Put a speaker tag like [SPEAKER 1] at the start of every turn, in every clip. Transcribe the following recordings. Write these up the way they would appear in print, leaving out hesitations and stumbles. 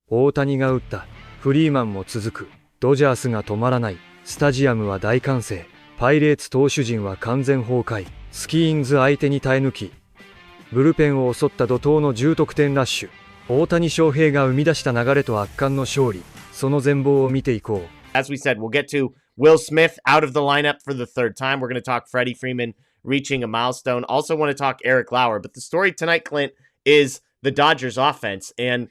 [SPEAKER 1] 大谷が打った。フリーマンも続く。ドジャースが止まらない。スタジアムは大歓声。パイレーツ投手陣は完全崩壊。スキーンズ相手に耐え抜き、ブルペンを襲った怒涛の10得点ラッシュ。大谷翔平が生み出した流れと圧巻の勝利。その全貌を見ていこう。
[SPEAKER 2] As we said, we'll get to Will Smith out of the lineup for the third time. We're going to talk Freddie Freeman reaching a milestone. Also want to talk Eric Lauer. But the story tonight, Clint, is the Dodgers offense. And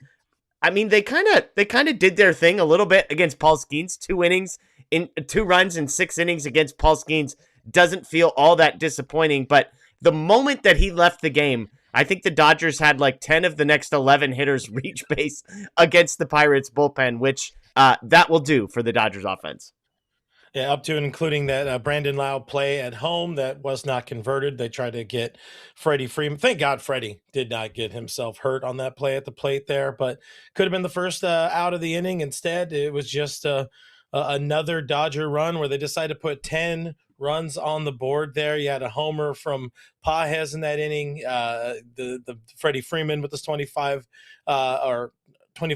[SPEAKER 2] I mean, they kind of did their thing a little bit against Paul Skeens. 2 runs in 6 innings against Paul Skeens doesn't feel all that disappointing. But the moment that he left the game, I think the Dodgers had like 10 of the next 11 hitters reach base against the Pirates bullpen, which that will do for the Dodgers offense.
[SPEAKER 3] Yeah, up to and including that Brandon Lau play at home that was not converted. They tried to get Freddie Freeman. Thank God Freddie did not get himself hurt on that play at the plate there, but could have been the first out of the inning. Instead, it was just another Dodger run where they decided to put 10 runs on the board there. You had a homer from Pages in that inning. The Freddie Freeman with this 25 or 20.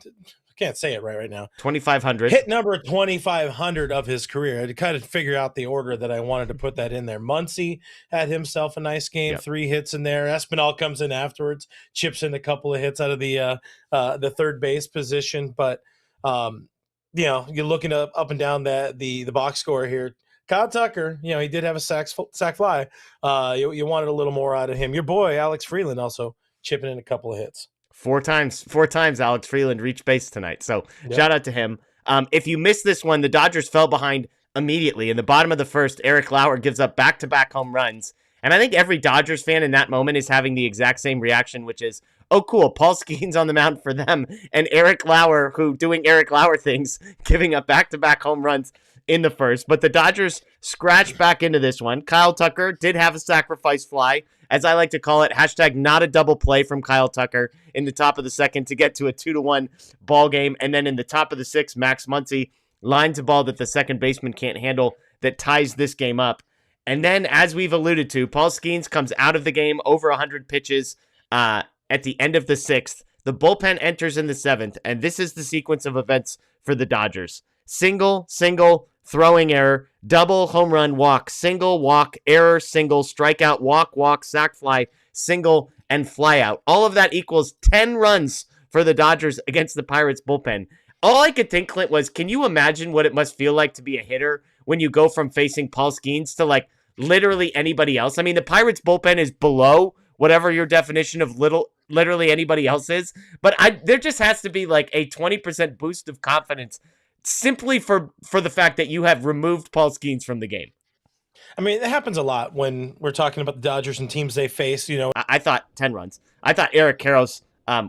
[SPEAKER 3] I can't say it right now.
[SPEAKER 2] 2,500.
[SPEAKER 3] Hit number 2,500 of his career. I had to kind of figure out the order that I wanted to put that in there. Muncy had himself a nice game,
[SPEAKER 2] Yep.
[SPEAKER 3] 3 hits in there. Espinal comes in afterwards, chips in a couple of hits out of the third base position. But you're looking up and down the box score here. Kyle Tucker, he did have a sac fly. You wanted a little more out of him. Your boy Alex Freeland also chipping in a couple of hits.
[SPEAKER 2] 4 times Alex Freeland reached base tonight. So Shout out to him. If you missed this one, the Dodgers fell behind immediately. In the bottom of the first, Eric Lauer gives up back-to-back home runs. And I think every Dodgers fan in that moment is having the exact same reaction, which is, oh, cool, Paul Skeens on the mound for them. And Eric Lauer, who doing Eric Lauer things, giving up back-to-back home runs in the first. But the Dodgers scratched back into this one. Kyle Tucker did have a sacrifice fly, as I like to call it, hashtag not a double play from Kyle Tucker in the top of the second to get to a 2-1 ball game. And then in the top of the 6th, Max Muncy lines a ball that the second baseman can't handle that ties this game up. And then, as we've alluded to, Paul Skeens comes out of the game over 100 pitches at the end of the 6th. The bullpen enters in the 7th, and this is the sequence of events for the Dodgers. Single, throwing error, double, home run, walk, single, walk, error, single, strikeout, walk, sac fly, single, and fly out. All of that equals 10 runs for the Dodgers against the Pirates bullpen. All I could think, Clint, was, can you imagine what it must feel like to be a hitter when you go from facing Paul Skeens to like literally anybody else? I mean, the Pirates bullpen is below whatever your definition of literally anybody else is, but there just has to be like a 20% boost of confidence simply for the fact that you have removed Paul Skeens from the game.
[SPEAKER 3] I mean, it happens a lot when we're talking about the Dodgers and teams they face.
[SPEAKER 2] I thought 10 runs. I thought Eric Karros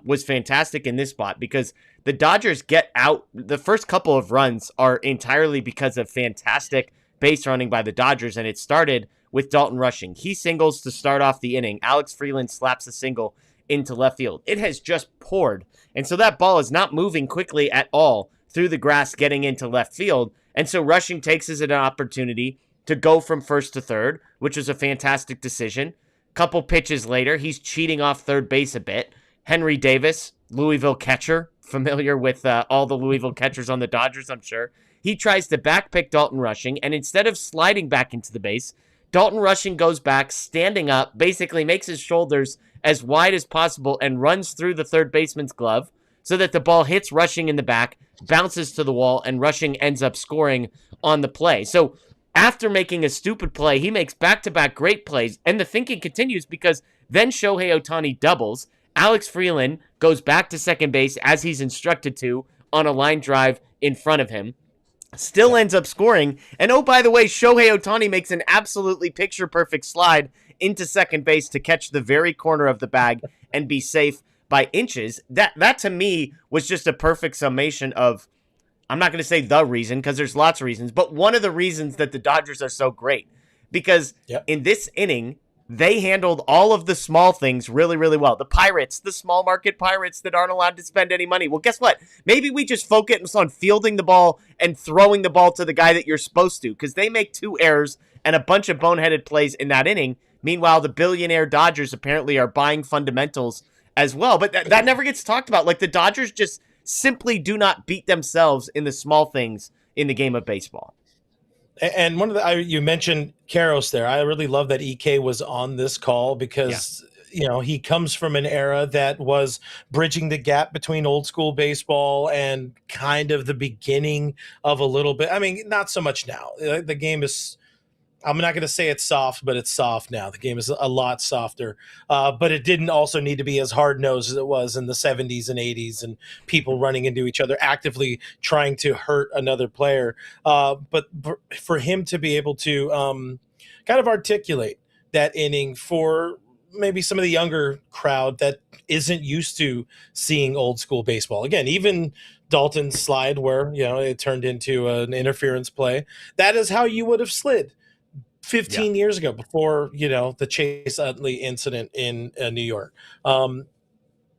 [SPEAKER 2] was fantastic in this spot because the Dodgers get out. The first couple of runs are entirely because of fantastic base running by the Dodgers, and it started with Dalton Rushing. He singles to start off the inning. Alex Freeland slaps a single into left field. It has just poured, and so that ball is not moving quickly at all through the grass getting into left field. And so Rushing takes as an opportunity to go from first to third, which was a fantastic decision. Couple pitches later, he's cheating off third base a bit. Henry Davis, Louisville catcher, familiar with all the Louisville catchers on the Dodgers, I'm sure. He tries to backpick Dalton Rushing, and instead of sliding back into the base, Dalton Rushing goes back, standing up, basically makes his shoulders as wide as possible and runs through the third baseman's glove so that the ball hits Rushing in the back, bounces to the wall, and Rushing ends up scoring on the play. So after making a stupid play, he makes back-to-back great plays, and the thinking continues because then Shohei Ohtani doubles. Alex Freeland goes back to second base as he's instructed to on a line drive in front of him. Still ends up scoring. And oh, by the way, Shohei Ohtani makes an absolutely picture-perfect slide into second base to catch the very corner of the bag and be safe by inches. That to me was just a perfect summation of, I'm not going to say the reason because there's lots of reasons, but one of the reasons that the Dodgers are so great. Because in this inning, they handled all of the small things really, really well. The Pirates, the small market Pirates that aren't allowed to spend any money. Well, guess what? Maybe we just focus on fielding the ball and throwing the ball to the guy that you're supposed to, because they make 2 errors and a bunch of boneheaded plays in that inning. Meanwhile, the billionaire Dodgers apparently are buying fundamentals as well. But that never gets talked about. Like, the Dodgers just simply do not beat themselves in the small things in the game of baseball.
[SPEAKER 3] And one of the you mentioned Karros there. I really love that EK was on this call because he comes from an era that was bridging the gap between old school baseball and kind of the beginning of a little bit. I mean, not so much now. The game is, I'm not going to say it's soft, but it's soft now. The game is a lot softer. But it didn't also need to be as hard-nosed as it was in the 70s and 80s and people running into each other, actively trying to hurt another player. But for him to be able to kind of articulate that inning for maybe some of the younger crowd that isn't used to seeing old school baseball. Again, even Dalton's slide where, it turned into an interference play. That is how you would have slid 15 years ago before, the Chase Utley incident in New York.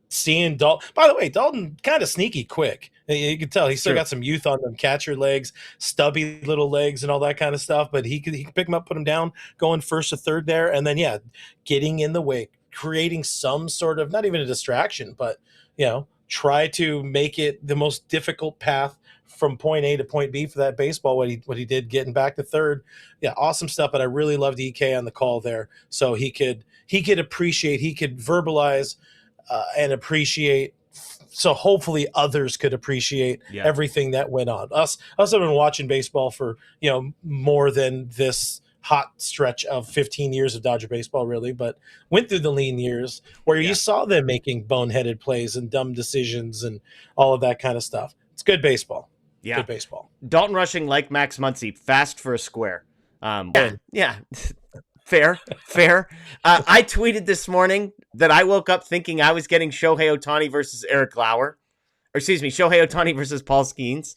[SPEAKER 3] Seeing Dalton, by the way, Dalton kind of sneaky quick. You can tell he's still got some youth on them, catcher legs, stubby little legs and all that kind of stuff, but he could pick him up, put him down, going first to third there. And then, getting in the way, creating some sort of, not even a distraction, but, try to make it the most difficult path from point A to point B for that baseball, what he did getting back to third. Yeah, awesome stuff. But I really loved EK on the call there. So he could appreciate, he could verbalize and appreciate. So hopefully others could appreciate everything that went on. Us have been watching baseball for, more than this hot stretch of 15 years of Dodger baseball, really, but went through the lean years where you saw them making boneheaded plays and dumb decisions and all of that kind of stuff. It's good baseball.
[SPEAKER 2] Yeah.
[SPEAKER 3] Good baseball.
[SPEAKER 2] Dalton rushing like Max Muncy, fast for a square. Fair. I tweeted this morning that I woke up thinking I was getting Shohei Ohtani versus Eric Lauer. Or excuse me, Shohei Ohtani versus Paul Skeens.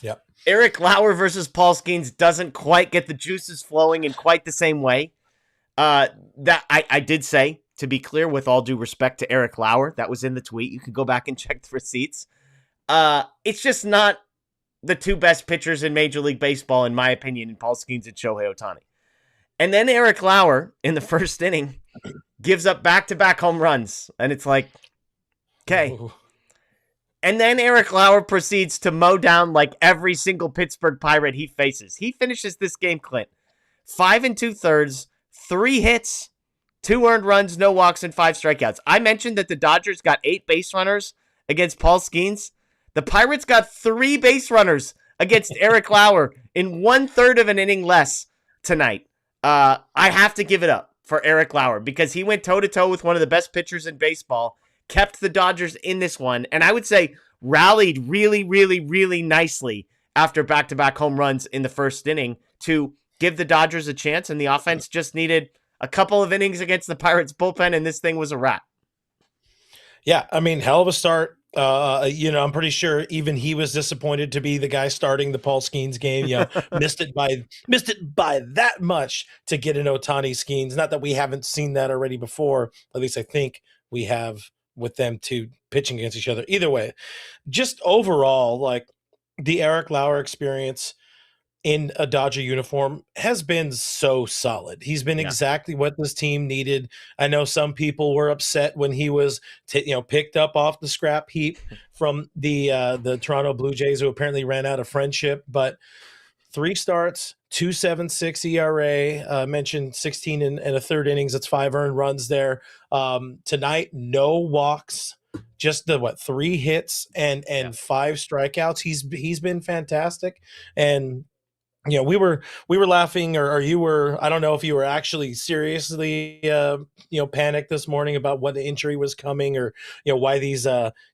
[SPEAKER 3] Yep.
[SPEAKER 2] Eric Lauer versus Paul Skeens doesn't quite get the juices flowing in quite the same way. That I did say, to be clear, with all due respect to Eric Lauer, that was in the tweet. You can go back and check the receipts. It's just not the two best pitchers in Major League Baseball, in my opinion, in Paul Skeens and Shohei Ohtani. And then Eric Lauer, in the first inning, gives up back-to-back home runs. And it's like, okay. Ooh. And then Eric Lauer proceeds to mow down like every single Pittsburgh Pirate he faces. He finishes this game, Clint, 5 2/3, 3 hits, 2 earned runs, no walks, and 5 strikeouts. I mentioned that the Dodgers got 8 base runners against Paul Skeens. The Pirates got 3 base runners against Eric Lauer in 1/3 of an inning less tonight. I have to give it up for Eric Lauer because he went toe-to-toe with one of the best pitchers in baseball, kept the Dodgers in this one, and I would say rallied really, really, really nicely after back-to-back home runs in the first inning to give the Dodgers a chance, and the offense just needed a couple of innings against the Pirates bullpen, and this thing was a wrap.
[SPEAKER 3] Yeah, I mean, hell of a start. I'm pretty sure even he was disappointed to be the guy starting the Paul Skeens game. Missed it by that much to get an Ohtani Skeens. Not that we haven't seen that already before. At least I think we have with them two pitching against each other. Either way, just overall, like the Eric Lauer experience in a Dodger uniform has been so solid. He's been exactly what this team needed. I know some people were upset when he was picked up off the scrap heap from the Toronto Blue Jays, who apparently ran out of friendship, but 3 starts, 2.76 ERA, mentioned 16 and a third innings. It's 5 earned runs there. Tonight, no walks, just the 3 hits and 5 strikeouts. He's been fantastic. And we were laughing, or you were, I don't know if you were actually seriously, panicked this morning about what the injury was coming, or, why these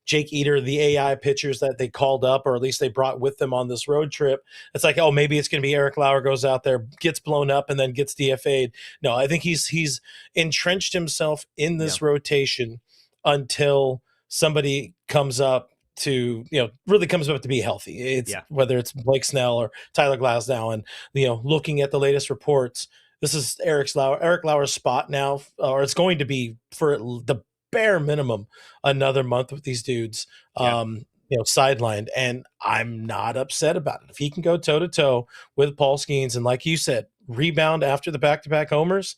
[SPEAKER 3] Jake Eater, the AI pitchers that they called up, or at least they brought with them on this road trip. It's like, oh, maybe it's going to be Eric Lauer goes out there, gets blown up, and then gets DFA'd. No, I think he's entrenched himself in this rotation until somebody comes up to really comes up to be healthy. It's whether it's Blake Snell or Tyler Glasnow, and looking at the latest reports, this is Eric Lauer's spot now, or it's going to be for the bare minimum another month with these dudes sidelined, and I'm not upset about it. If he can go toe to toe with Paul Skeens and, like you said, rebound after the back-to-back homers,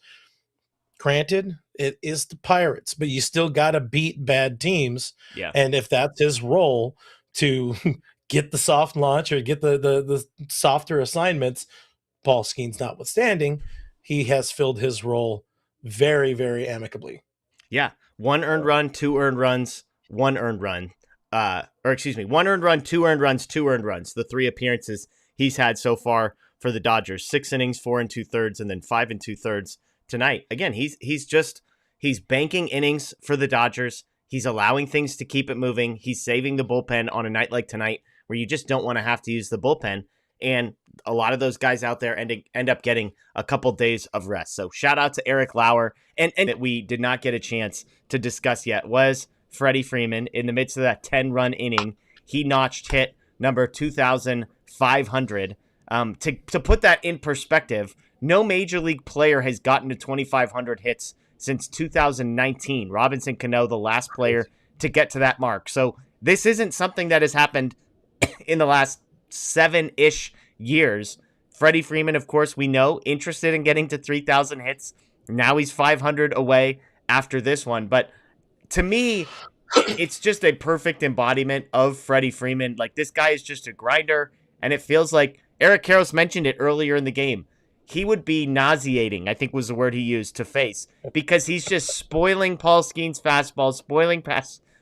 [SPEAKER 3] Granted, it is the Pirates, but you still got to beat bad teams.
[SPEAKER 2] Yeah.
[SPEAKER 3] And if that's his role to get the soft launch or get the softer assignments, Paul Skeens notwithstanding, he has filled his role very, very amicably.
[SPEAKER 2] Yeah. 1 earned run, 2 earned runs, 1 earned run. 1 earned run, 2 earned runs, 2 earned runs. The 3 appearances he's had so far for the Dodgers. 6 innings, 4 2/3, and then 5 2/3 tonight. Again, he's banking innings for the Dodgers. He's allowing things to keep it moving. He's saving the bullpen on a night like tonight where you just don't want to have to use the bullpen. And a lot of those guys out there end up getting a couple days of rest. So shout out to Eric Lauer. And that we did not get a chance to discuss yet was Freddie Freeman. In the midst of that 10-run inning, he notched hit number 2,500. To put that in perspective, no major league player has gotten to 2,500 hits since 2019. Robinson Cano, the last player to get to that mark. So this isn't something that has happened in the last 7-ish years. Freddie Freeman, of course, we know, interested in getting to 3,000 hits. Now he's 500 away after this one. But to me, it's just a perfect embodiment of Freddie Freeman. Like, this guy is just a grinder, and it feels like Eric Karros mentioned it earlier in the game. He would be nauseating, I think was the word he used, to face, because he's just spoiling Paul Skeens' fastballs,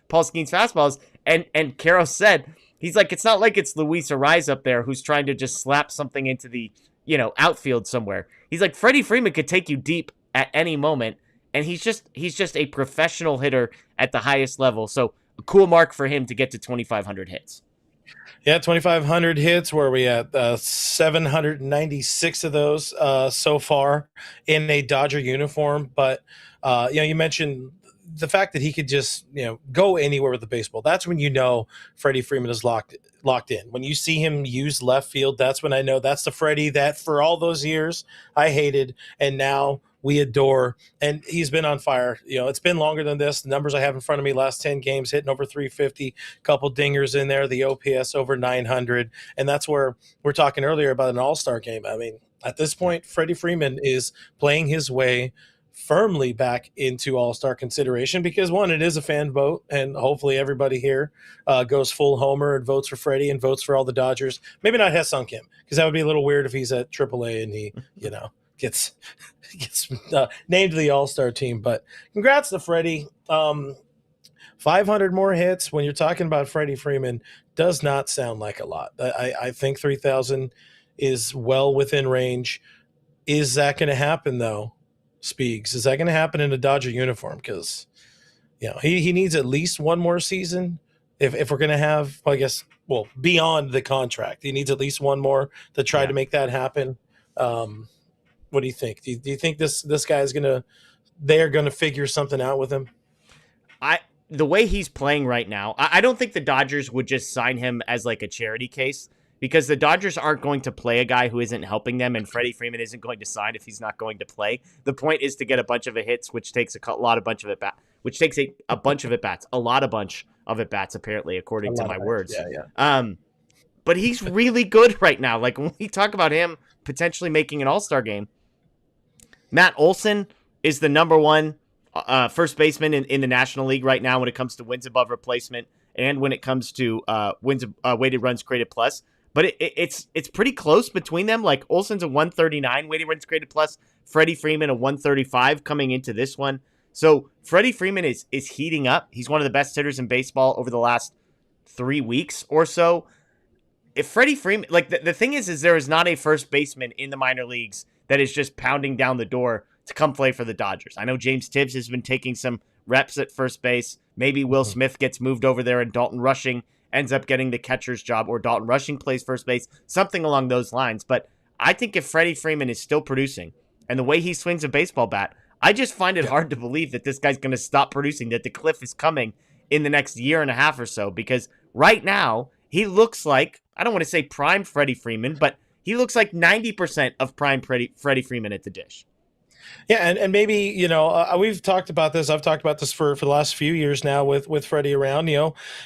[SPEAKER 2] Paul Skeens' fastballs. And Karros said, he's like, it's not like it's Luis Ariz up there who's trying to just slap something into the, outfield somewhere. He's like, Freddie Freeman could take you deep at any moment, and he's just a professional hitter at the highest level. So a cool mark for him to get to 2,500 hits.
[SPEAKER 3] Yeah, 2,500 hits. Where are we at? 796 of those so far in a Dodger uniform. But you mentioned the fact that he could just go anywhere with the baseball. That's when Freddie Freeman is locked in. When you see him use left field, that's when I know that's the Freddie that for all those years I hated, and now we adore, and he's been on fire. It's been longer than this. The numbers I have in front of me, last 10 games, hitting over 350, couple dingers in there, the OPS over 900, and that's where we're talking earlier about an all-star game. I mean, at this point, Freddie Freeman is playing his way firmly back into all-star consideration because, one, it is a fan vote, and hopefully everybody here goes full homer and votes for Freddie and votes for all the Dodgers. Maybe not Ha-Seong Kim, because that would be a little weird if he's at AAA and he, gets named to the all-star team. But congrats to Freddie. 500 more hits when you're talking about Freddie Freeman does not sound like a lot. I think 3,000 is well within range. Is that going to happen, though, Speaks? Is that going to happen in a Dodger uniform? Because he needs at least one more season if we're going to have, beyond the contract. He needs at least one more to try to make that happen. What do you think? Do you think this guy is they're gonna figure something out with him?
[SPEAKER 2] The way he's playing right now, I don't think the Dodgers would just sign him as like a charity case, because the Dodgers aren't going to play a guy who isn't helping them, and Freddie Freeman isn't going to sign if he's not going to play. The point is to get a bunch of hits, which takes a lot of bunch of at bats, apparently, according to my words.
[SPEAKER 3] Yeah.
[SPEAKER 2] But he's really good right now. Like, when we talk about him potentially making an all-star game, Matt Olson is the number one first baseman in the National League right now when it comes to wins above replacement and when it comes to weighted runs created plus. But it's pretty close between them. Like, Olson's a 139 weighted runs created plus, Freddie Freeman a 135 coming into this one. So Freddie Freeman is heating up. He's one of the best hitters in baseball over the last 3 weeks or so. If Freddie Freeman, like, the thing is there is not a first baseman in the minor leagues that is just pounding down the door to come play for the Dodgers. I know James Tibbs has been taking some reps at first base. Maybe Will Smith gets moved over there and Dalton Rushing ends up getting the catcher's job, or Dalton Rushing plays first base, something along those lines. But I think if Freddie Freeman is still producing and the way he swings a baseball bat, I just find it hard to believe that this guy's going to stop producing, that the cliff is coming in the next year and a half or so, because right now he looks like, I don't want to say prime Freddie Freeman, but he looks like 90% of prime Freddie Freeman at the dish.
[SPEAKER 3] Yeah, and maybe, we've talked about this. I've talked about this for the last few years now with Freddie around.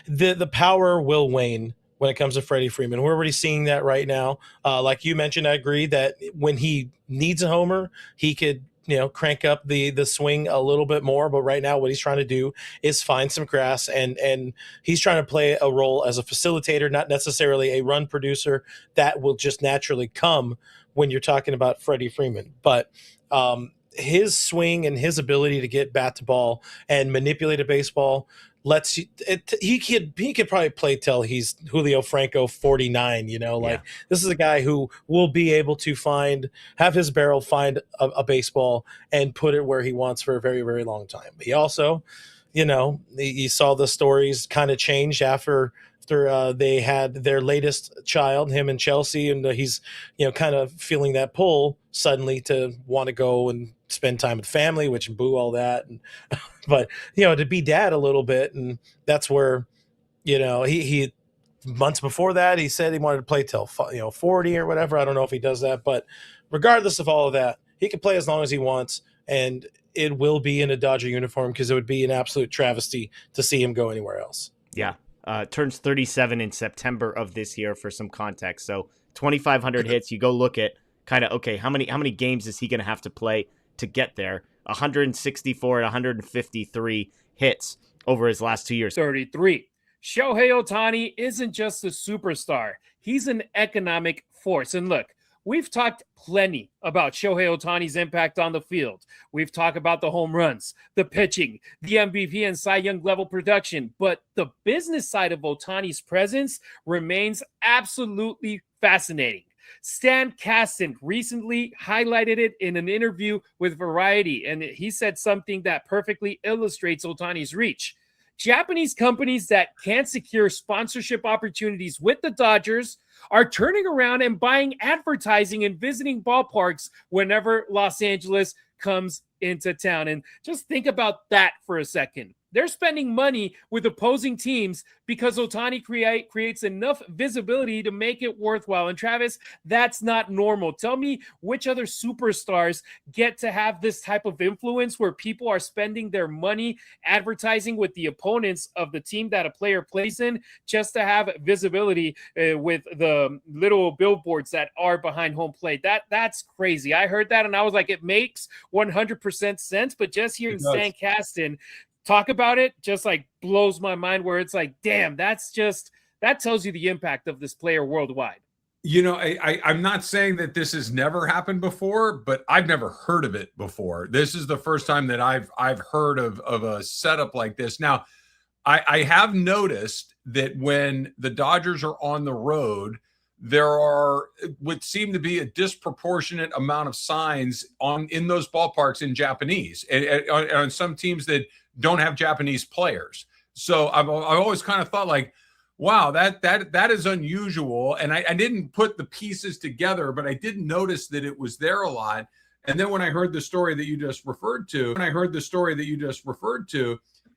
[SPEAKER 3] The power will wane when it comes to Freddie Freeman. We're already seeing that right now. Like you mentioned, I agree that when he needs a homer, he could crank up the swing a little bit more. But right now what he's trying to do is find some grass, and he's trying to play a role as a facilitator, not necessarily a run producer. That will just naturally come when you're talking about Freddie Freeman. But his swing and his ability to get bat to ball and manipulate a baseball lets you, he could probably play till he's Julio Franco 49. This is a guy who will be able to have his barrel find a baseball and put it where he wants for a very, very long time. He also, you saw the stories kind of change after they had their latest child, him and Chelsea, and he's kind of feeling that pull suddenly to want to go and spend time with family, which boo all that, but to be dad a little bit, and that's where he months before that he said he wanted to play till 40 or whatever. I don't know if he does that, but regardless of all of that, he can play as long as he wants, and it will be in a Dodger uniform, because it would be an absolute travesty to see him go anywhere else.
[SPEAKER 2] Yeah. Turns 37 in September of this year, for some context. So 2,500 hits. You go look at kind of, okay, how many games is he going to have to play to get there? 164 and 153 hits over his last 2 years.
[SPEAKER 4] 33. Shohei Ohtani isn't just a superstar. He's an economic force. And look, we've talked plenty about Shohei Ohtani's impact on the field. We've talked about the home runs, the pitching, the MVP and Cy Young level production, but the business side of Ohtani's presence remains absolutely fascinating. Stan Kasten recently highlighted it in an interview with Variety, and he said something that perfectly illustrates Ohtani's reach. Japanese companies that can't secure sponsorship opportunities with the Dodgers are turning around and buying advertising and visiting ballparks whenever Los Angeles comes into town. And just think about that for a second. They're spending money with opposing teams because Ohtani creates enough visibility to make it worthwhile. And Travis, that's not normal. Tell me which other superstars get to have this type of influence where people are spending their money advertising with the opponents of the team that a player plays in just to have visibility with the little billboards that are behind home plate. That's crazy. I heard that and I was like, it makes 100% sense. But just hearing Stan Kasten talk about it just like blows my mind, where it's like, damn, that tells you the impact of this player worldwide.
[SPEAKER 5] I'm not saying that this has never happened before, but I've never heard of it before. This is the first time that I've heard of a setup like this. Now, I have noticed that when the Dodgers are on the road, there would seem to be a disproportionate amount of signs in those ballparks in Japanese, and on some teams that don't have Japanese players. So I've always kind of thought like, wow, that is unusual. And I didn't put the pieces together, but I did notice that it was there a lot. And then when I heard the story that you just referred to,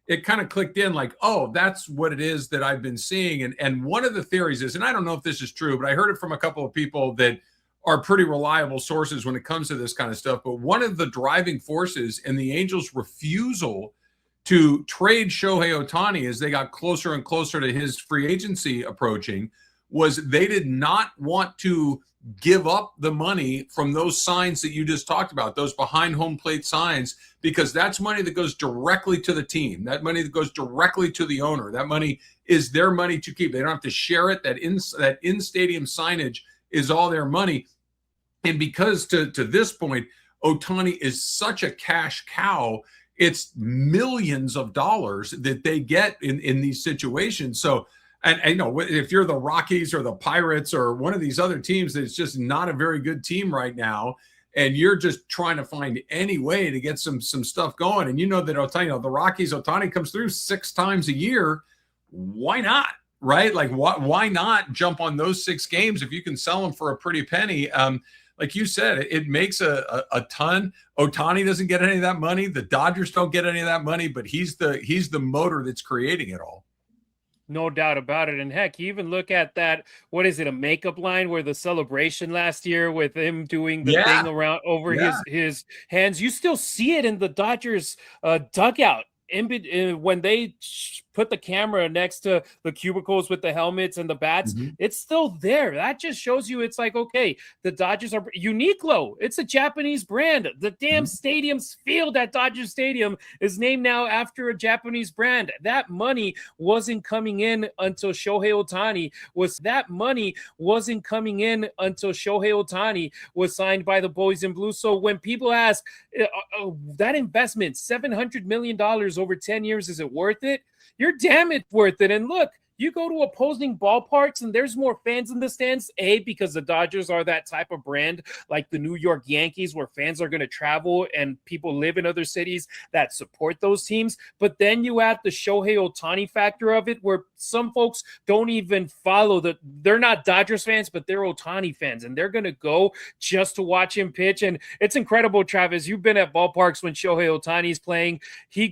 [SPEAKER 5] it kind of clicked in like, oh, that's what it is that I've been seeing. And one of the theories is, and I don't know if this is true, but I heard it from a couple of people that are pretty reliable sources when it comes to this kind of stuff. But one of the driving forces in the Angels' refusal to trade Shohei Ohtani as they got closer and closer to his free agency approaching was they did not want to give up the money from those signs that you just talked about, those behind home plate signs, because that's money that goes directly to the team, that money that goes directly to the owner. That money is their money to keep. They don't have to share it. That in-stadium signage is all their money. And because to this point, Ohtani is such a cash cow, it's millions of dollars that they get in these situations. So, and if you're the Rockies or the Pirates or one of these other teams that's just not a very good team right now, and you're just trying to find any way to get some stuff going, and that Ohtani, the Rockies, Ohtani comes through 6 times a year, why not? Right? Like, why not jump on those 6 games if you can sell them for a pretty penny? Like you said, it makes a ton. Ohtani doesn't get any of that money. The Dodgers don't get any of that money, but he's the motor that's creating it all.
[SPEAKER 4] No doubt about it. And heck, you even look at that, what is it, a makeup line where the celebration last year with him doing the thing around over his hands. You still see it in the Dodgers dugout when they put the camera next to the cubicles with the helmets and the bats. It's still there. That just shows you it's like, okay, the Dodgers are Uniqlo. It's a Japanese brand. The damn stadium's field at Dodger Stadium is named now after a Japanese brand. That money wasn't coming in until Shohei Ohtani was signed by the Boys in Blue. So when people ask that investment, $700 million over 10 years, is it worth it? You're damn it worth it. And look, you go to opposing ballparks and there's more fans in the stands, because the Dodgers are that type of brand, like the New York Yankees, where fans are going to travel and people live in other cities that support those teams. But then you add the Shohei Ohtani factor of it, where some folks don't even they're not Dodgers fans, but they're Ohtani fans, and they're going to go just to watch him pitch. And it's incredible, Travis. You've been at ballparks when Shohei Ohtani's playing. He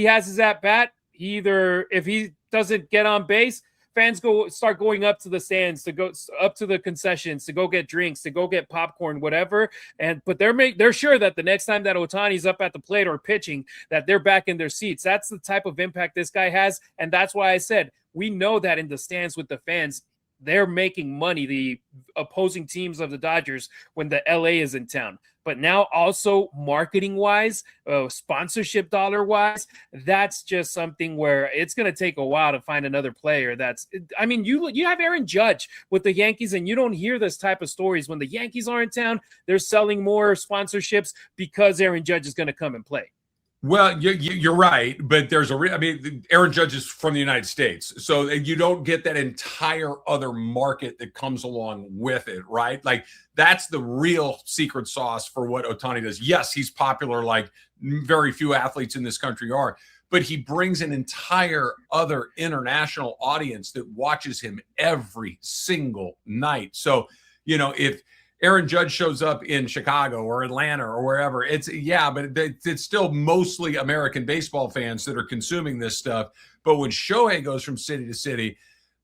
[SPEAKER 4] has his at-bat. If he doesn't get on base, fans start going up to the stands, to go up to the concessions, to go get drinks, to go get popcorn, whatever. But they're sure that the next time that Ohtani's up at the plate or pitching, that they're back in their seats. That's the type of impact this guy has, and that's why I said we know that in the stands with the fans, they're making money, the opposing teams of the Dodgers, when the LA is in town. But now also marketing-wise, sponsorship dollar-wise, that's just something where it's going to take a while to find another player. You have Aaron Judge with the Yankees, and you don't hear this type of stories. When the Yankees are in town, they're selling more sponsorships because Aaron Judge is going to come and play.
[SPEAKER 5] Well, you're right, but Aaron Judge is from the United States, so you don't get that entire other market that comes along with it, right? Like, that's the real secret sauce for what Ohtani does. Yes, he's popular like very few athletes in this country are, but he brings an entire other international audience that watches him every single night. So, if Aaron Judge shows up in Chicago or Atlanta or wherever, it's still mostly American baseball fans that are consuming this stuff. But when Shohei goes from city to city,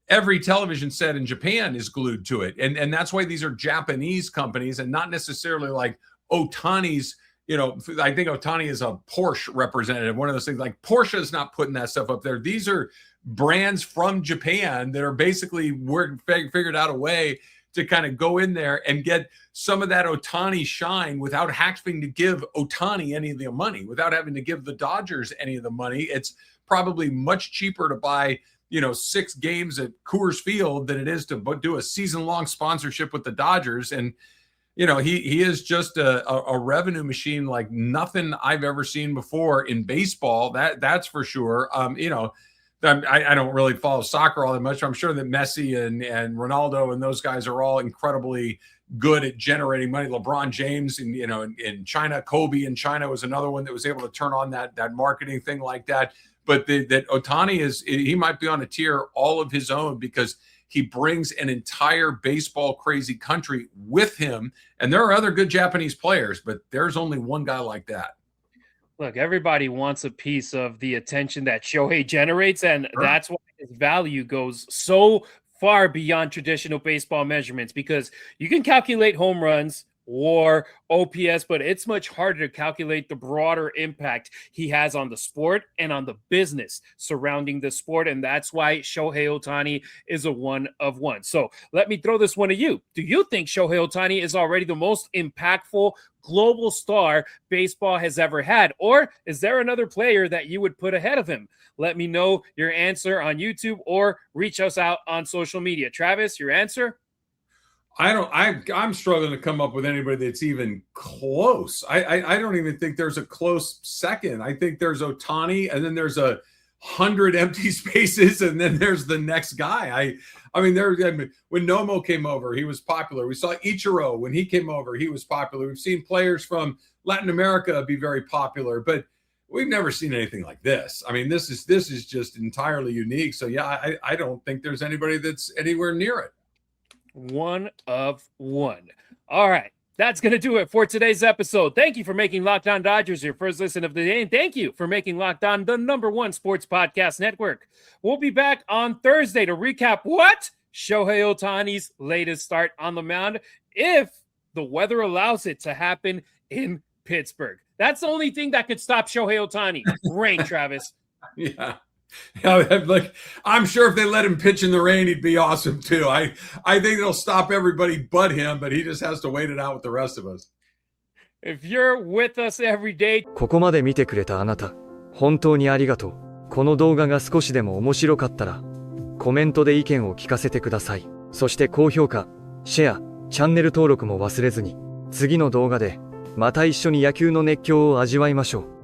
[SPEAKER 5] every television set in Japan is glued to it. And that's why these are Japanese companies and not necessarily like Ohtani's. I think Ohtani is a Porsche representative. One of those things, like Porsche is not putting that stuff up there. These are brands from Japan that are basically figured out a way to kind of go in there and get some of that Ohtani shine without having to give Ohtani any of the money, without having to give the Dodgers any of the money. It's probably much cheaper to buy, 6 games at Coors Field than it is to do a season-long sponsorship with the Dodgers. And, he is just a revenue machine like nothing I've ever seen before in baseball. That's for sure. I don't really follow soccer all that much. I'm sure that Messi and Ronaldo and those guys are all incredibly good at generating money. LeBron James in China, Kobe in China was another one that was able to turn on that marketing thing like that. But that Ohtani he might be on a tier all of his own because he brings an entire baseball crazy country with him. And there are other good Japanese players, but there's only one guy like that.
[SPEAKER 4] Look, everybody wants a piece of the attention that Shohei generates, and that's why his value goes so far beyond traditional baseball measurements, because you can calculate home runs or OPS, but it's much harder to calculate the broader impact he has on the sport and on the business surrounding the sport, and that's why Shohei Ohtani is a one of one. So let me throw this one to you. Do you think Shohei Ohtani is already the most impactful global star baseball has ever had, or is there another player that you would put ahead of him? Let me know your answer on YouTube or reach us out on social media. Travis, your answer?
[SPEAKER 5] I'm struggling to come up with anybody that's even close. I don't even think there's a close second. I think there's Ohtani, and then there's 100 empty spaces, and then there's the next guy. When Nomo came over, he was popular. We saw Ichiro when he came over, he was popular. We've seen players from Latin America be very popular, but we've never seen anything like this. This is just entirely unique. So yeah, I don't think there's anybody that's anywhere near it.
[SPEAKER 4] One of one. All right. That's going to do it for today's episode. Thank you for making Locked On Dodgers your first listen of the day. And thank you for making Locked On the #1 sports podcast network. We'll be back on Thursday to recap Shohei Ohtani's latest start on the mound, if the weather allows it to happen in Pittsburgh. That's the only thing that could stop Shohei Ohtani. Rain, Travis.
[SPEAKER 5] Yeah. Yeah, like I'm sure if they let him pitch in the rain, he'd be awesome too. I think it'll stop everybody but him, but he just has to wait it out with the rest of us.
[SPEAKER 4] If you're with us every day,
[SPEAKER 1] ここまで見てくれたあなた、本当にありがとう。この動画が少しでも面白かったら、コメントで意見を聞かせてください。そして高評価、シェア、チャンネル登録も忘れずに、次の動画でまた一緒に野球の熱狂を味わいましょう。